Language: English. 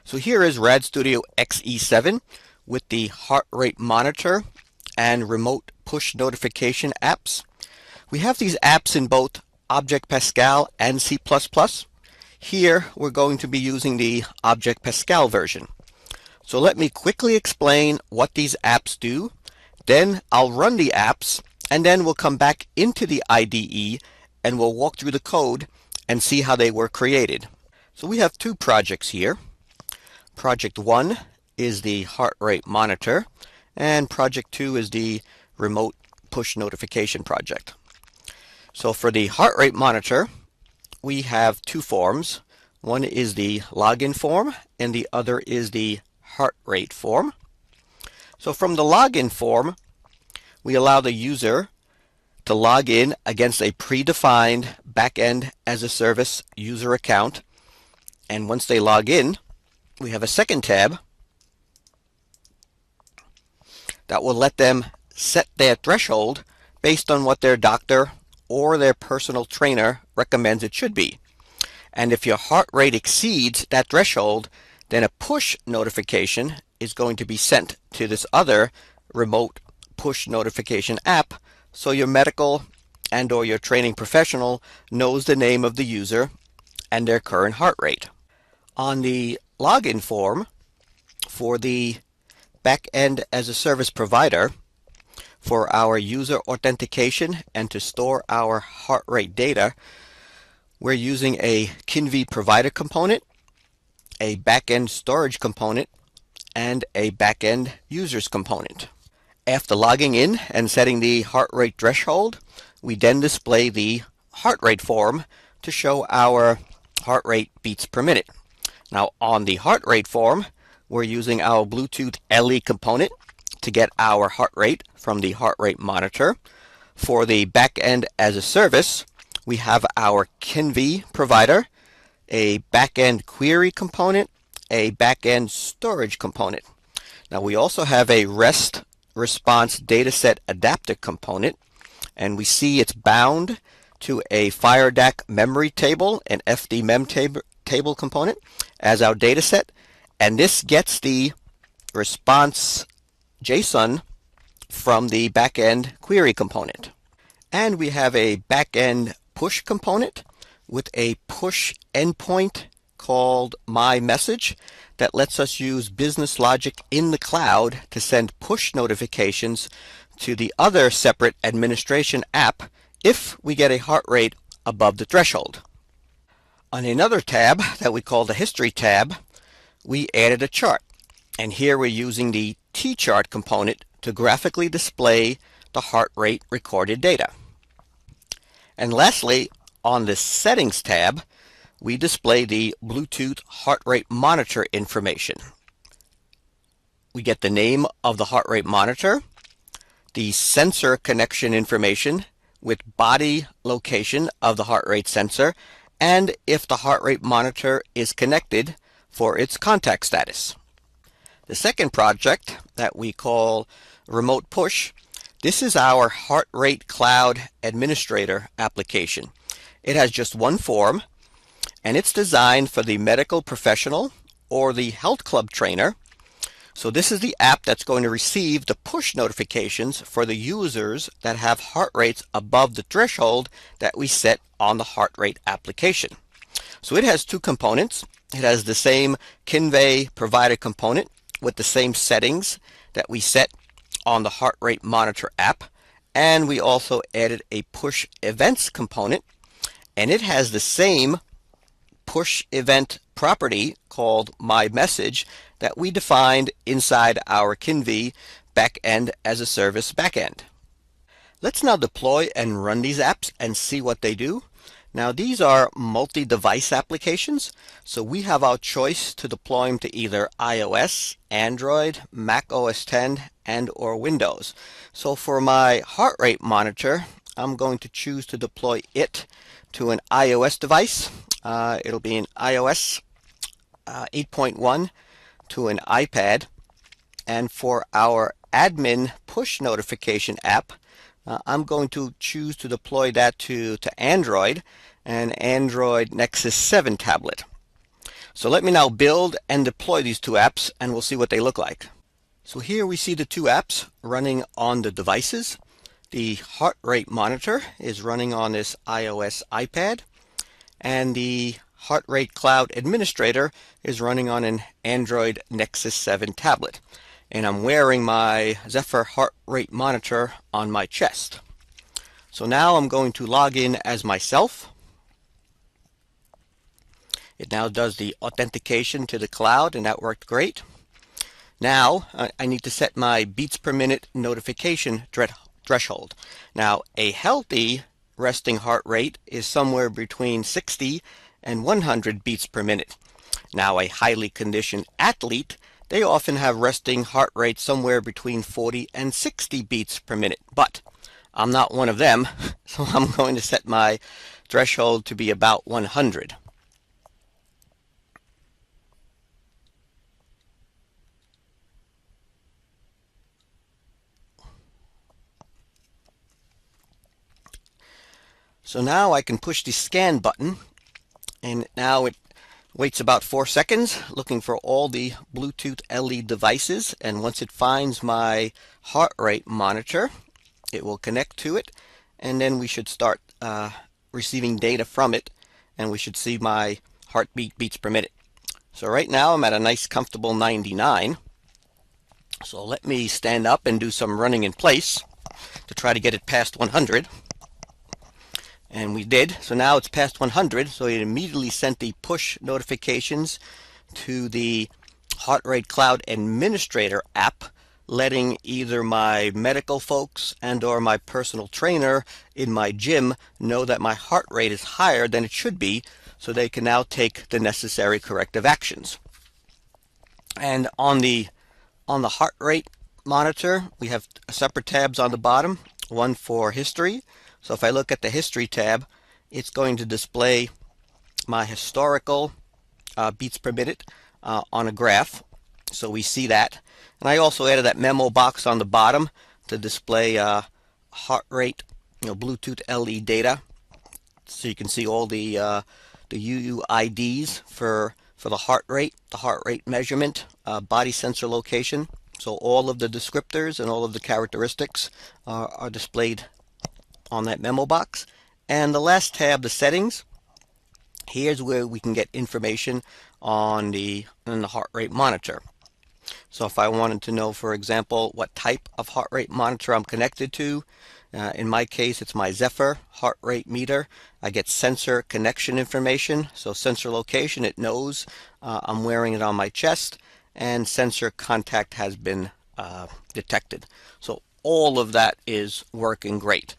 So here is RAD Studio XE7 with the heart rate monitor and remote push notification apps. We have these apps in both Object Pascal and C++. Here we're going to be using the Object Pascal version. So let me quickly explain what these apps do. Then I'll run the apps, and then we'll come back into the IDE and we'll walk through the code and see how they were created. So we have two projects here. Project 1 is the heart rate monitor, and Project 2 is the remote push notification project. So for the heart rate monitor, we have two forms. One is the login form, and the other is the heart rate form. So from the login form, we allow the user to log in against a predefined backend as a service user account. And once they log in, we have a second tab that will let them set their threshold based on what their doctor or their personal trainer recommends it should be. And if your heart rate exceeds that threshold, then a push notification is going to be sent to this other remote push notification app, so your medical and or your training professional knows the name of the user and their current heart rate. On the login form for the backend as a service provider, for our user authentication and to store our heart rate data, we're using a Kinvi provider component, a backend storage component, and a backend users component. After logging in and setting the heart rate threshold, we then display the heart rate form to show our heart rate beats per minute. Now on the heart rate form, we're using our Bluetooth LE component to get our heart rate from the heart rate monitor. For the backend as a service, we have our Kinvi provider, a backend query component, a backend storage component. Now we also have a REST response dataset adapter component, and we see it's bound to a FireDAC memory table, an FDMem table component as our dataset, and this gets the response JSON from the backend query component. And we have a backend push component with a push endpoint called MyMessage that lets us use business logic in the cloud to send push notifications to the other separate administration app if we get a heart rate above the threshold. On another tab that we call the History tab, we added a chart. And here we're using the T-chart component to graphically display the heart rate recorded data. And lastly, on the Settings tab, we display the Bluetooth heart rate monitor information. We get the name of the heart rate monitor, the sensor connection information with body location of the heart rate sensor, and if the heart rate monitor is connected for its contact status. The second project that we call Remote Push, this is our heart rate cloud administrator application. It has just one form, and it's designed for the medical professional or the health club trainer. So this is the app that's going to receive the push notifications for the users that have heart rates above the threshold that we set on the heart rate application. So it has two components. It has the same Kinvi provider component with the same settings that we set on the heart rate monitor app, and we also added a push events component, and it has the same push event property called MyMessage that we defined inside our Kinvi backend as a service backend. Let's now deploy and run these apps and see what they do. Now these are multi-device applications, so we have our choice to deploy them to either iOS, Android, Mac OS X, and or Windows. So for my heart rate monitor, I'm going to choose to deploy it to an iOS device. It'll be an iOS 8.1 to an iPad. And for our admin push notification app, I'm going to choose to deploy that to Android, an Android Nexus 7 tablet. So let me now build and deploy these two apps, and we'll see what they look like. So here we see the two apps running on the devices. The heart rate monitor is running on this iOS iPad, and the heart rate cloud administrator is running on an Android Nexus 7 tablet. And I'm wearing my Zephyr heart rate monitor on my chest. So now I'm going to log in as myself. It now does the authentication to the cloud, and that worked great. Now I need to set my beats per minute notification threshold. Now a healthy resting heart rate is somewhere between 60 and 100 beats per minute. Now a highly conditioned athlete, they often have resting heart rates somewhere between 40 and 60 beats per minute. But I'm not one of them, so I'm going to set my threshold to be about 100. So now I can push the scan button, and now it waits about 4 seconds looking for all the Bluetooth LE devices, and once it finds my heart rate monitor, it will connect to it, and then we should start receiving data from it, and we should see my heartbeat beats per minute. So right now I'm at a nice comfortable 99. So let me stand up and do some running in place to try to get it past 100. And we did. So now it's past 100. So it immediately sent the push notifications to the Heart Rate Cloud Administrator app, letting either my medical folks and or my personal trainer in my gym know that my heart rate is higher than it should be, so they can now take the necessary corrective actions. And on the heart rate monitor, we have separate tabs on the bottom, one for history. So if I look at the history tab, it's going to display my historical beats per minute on a graph. So we see that. And I also added that memo box on the bottom to display heart rate, Bluetooth LE data. So you can see all the UUIDs for the heart rate measurement, body sensor location. So all of the descriptors and all of the characteristics are displayed on that memo box. And the last tab, the settings, here's where we can get information on the heart rate monitor. So if I wanted to know, for example, what type of heart rate monitor I'm connected to, in my case it's my Zephyr heart rate meter, I get sensor connection information. So sensor location, it knows I'm wearing it on my chest, and sensor contact has been detected. So all of that is working great.